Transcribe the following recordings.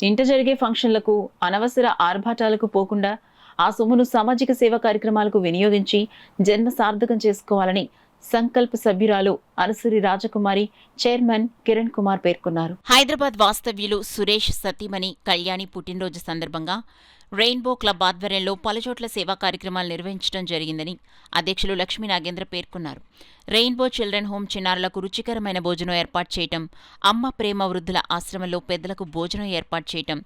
ఇంట జరిగే ఫంక్షన్లకు, అనవసర ఆర్భాటాలకు పోకుండా ఆ సొమ్మును సామాజిక సేవా కార్యక్రమాలకు వినియోగించి జన్మ సార్థకం చేసుకోవాలని సంకల్ప సభ్యురాలు అనసూరి రాజకుమారి, చైర్మన్ కిరణ్ కుమార్ పేర్కొన్నారు. హైదరాబాద్ వాస్తవ్యులు సురేష్ సతీమణి కళ్యాణి పుట్టినరోజు సందర్భంగా రెయిన్బో క్లబ్ ఆధ్వర్యంలో పలుచోట్ల సేవా కార్యక్రమాలు నిర్వహించడం జరిగిందని అధ్యక్షులు లక్ష్మీ నాగేంద్ర పేర్కొన్నారు. రెయిన్బో చిల్డ్రన్ హోం చిన్నారులకు రుచికరమైన భోజనం ఏర్పాటు చేయటం, అమ్మ ప్రేమ వృద్ధుల ఆశ్రమంలో పెద్దలకు భోజనం ఏర్పాటు చేయటం,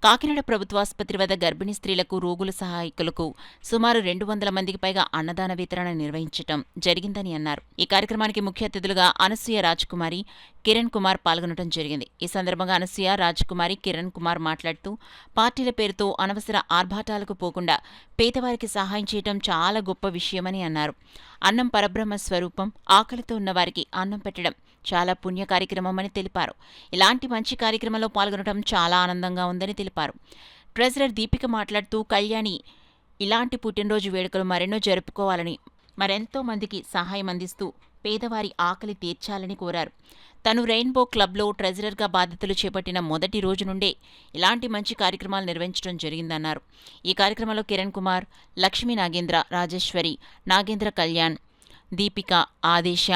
కాకినాడ ప్రభుత్వాసుపత్రి వద్ద గర్భిణీ స్త్రీలకు, రోగుల సహాయకులకు సుమారు 200 మందికి పైగా అన్నదాన వితరణ నిర్వహించటం జరిగిందని అన్నారు. ఈ కార్యక్రమానికి ముఖ్య అతిథులుగా అనసూయ రాజకుమారి, కిరణ్ కుమార్ పాల్గొనడం జరిగింది. ఈ సందర్భంగా అనసూయ, రాజకుమారి, కిరణ్ కుమార్ మాట్లాడుతూ పార్టీల పేరుతో అనవసర ఆర్భాటాలకు పోకుండా పేదవారికి సహాయం చేయటం చాలా గొప్ప విషయమని అన్నారు. అన్నం పరబ్రహ్మ స్వరూపం, ఆకలితో ఉన్నవారికి అన్నం పెట్టడం చాలా పుణ్య కార్యక్రమమని తెలిపారు. ఇలాంటి మంచి కార్యక్రమంలో పాల్గొనడం చాలా ఆనందంగా ఉందని తెలిపారు. ట్రెజరర్ దీపిక మాట్లాడుతూ కళ్యాణి ఇలాంటి పుట్టినరోజు వేడుకలు మరెన్నో జరుపుకోవాలని, మరెంతో మందికి సహాయం అందిస్తూ పేదవారి ఆకలి తీర్చాలని కోరారు. తను రెయిన్బో క్లబ్లో ట్రెజరర్గా బాధ్యతలు చేపట్టిన మొదటి రోజు నుండే ఇలాంటి మంచి కార్యక్రమాలు నిర్వహించడం జరిగిందన్నారు. ఈ కార్యక్రమంలో కిరణ్ కుమార్, లక్ష్మీ నాగేంద్ర, రాజేశ్వరి, నాగేంద్ర కళ్యాణ్, దీపిక, ఆదేశ,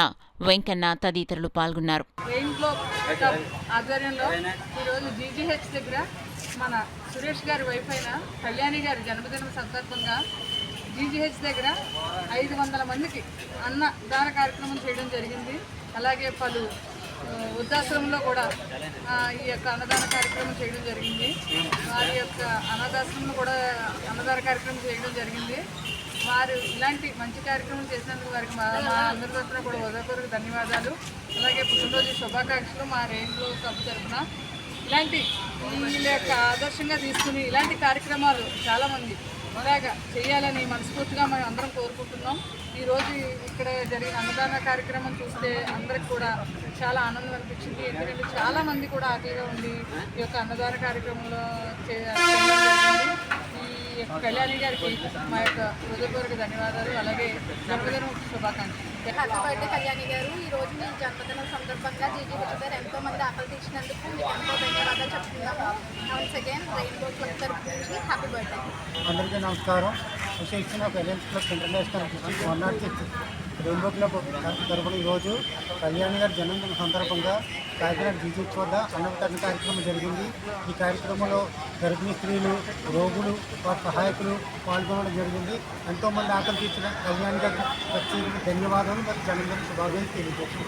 వెంకన్న తదితరులు పాల్గొన్నారు. రెయిన్బో క్లబ్ ఆధ్వర్యంలో ఈరోజు జీజీహెచ్ దగ్గర మన సురేష్ గారి వైఫ్ అయిన కళ్యాణి గారి జన్మదినం సందర్భంగా జీజీహెచ్ దగ్గర 500 మందికి అన్నదాన కార్యక్రమం చేయడం జరిగింది. అలాగే పలు వృద్ధాశ్రమంలో కూడా ఈ యొక్క అన్నదాన కార్యక్రమం చేయడం జరిగింది. వారి యొక్క అనాథాశ్రమంలో కూడా అన్నదాన కార్యక్రమం చేయడం జరిగింది. వారు ఇలాంటి మంచి కార్యక్రమం చేసినందుకు వారికి మా అందరి తరఫున కూడా హృదయపూర్వక ధన్యవాదాలు. అలాగే పుట్టినరోజు శుభాకాంక్షలు మా రెయిన్బో క్లబ్ తరఫున. ఇలాంటి వీళ్ళ యొక్క ఆదర్శంగా తీసుకుని ఇలాంటి కార్యక్రమాలు చాలామంది ఇలాగా చేయాలని మనస్ఫూర్తిగా మేము అందరం కోరుకుంటున్నాం. ఈరోజు ఇక్కడ జరిగిన అన్నదాన కార్యక్రమం చూస్తే అందరికి కూడా చాలా ఆనందం అనిపించింది. ఎందుకంటే చాలామంది కూడా ఆకలిగా ఉండి ఈ యొక్క అన్నదాన కార్యక్రమంలో ఈ యొక్క కళ్యాణి గారికి మా యొక్క హృదయపూర్వక ధన్యవాదాలు. అలాగే జన్మదినం శుభాకాంక్షలు. హ్యాపీ బర్త్డే కళ్యాణి గారు. ఈరోజు మీ జన్మదినం సందర్భంగా జీజీహెచ్ దగ్గర ఎంతో మంది ఆకలి తీర్చినందుకు మీకు ఎంతో ధన్యవాదాలు చెప్తున్నాము. వన్స్ అగైన్ రెయిన్బో క్లబ్ తరఫు నుంచి హ్యాపీ బర్త్డే. అందరికీ నమస్కారం. విశేషంగా parents club international district 106 rainbow club తరఫున ఈరోజు కళ్యాణి గారి జన్మదిన సందర్భంగా కాకినాడ జీజీహెచ్ వద్ద అన్న వితరణ కార్యక్రమం జరిగింది. ఈ కార్యక్రమంలో గర్భిణీ స్త్రీలు, రోగులు, వారి సహాయకులు పాల్గొనడం జరిగింది. ఎంతోమంది ఆకలి తీర్చిన కళ్యాణి గారికి ప్రత్యేక ధన్యవాదాలు మరియు జన్మదిన శుభాకాంక్షలు తెలియజేస్తున్నాను.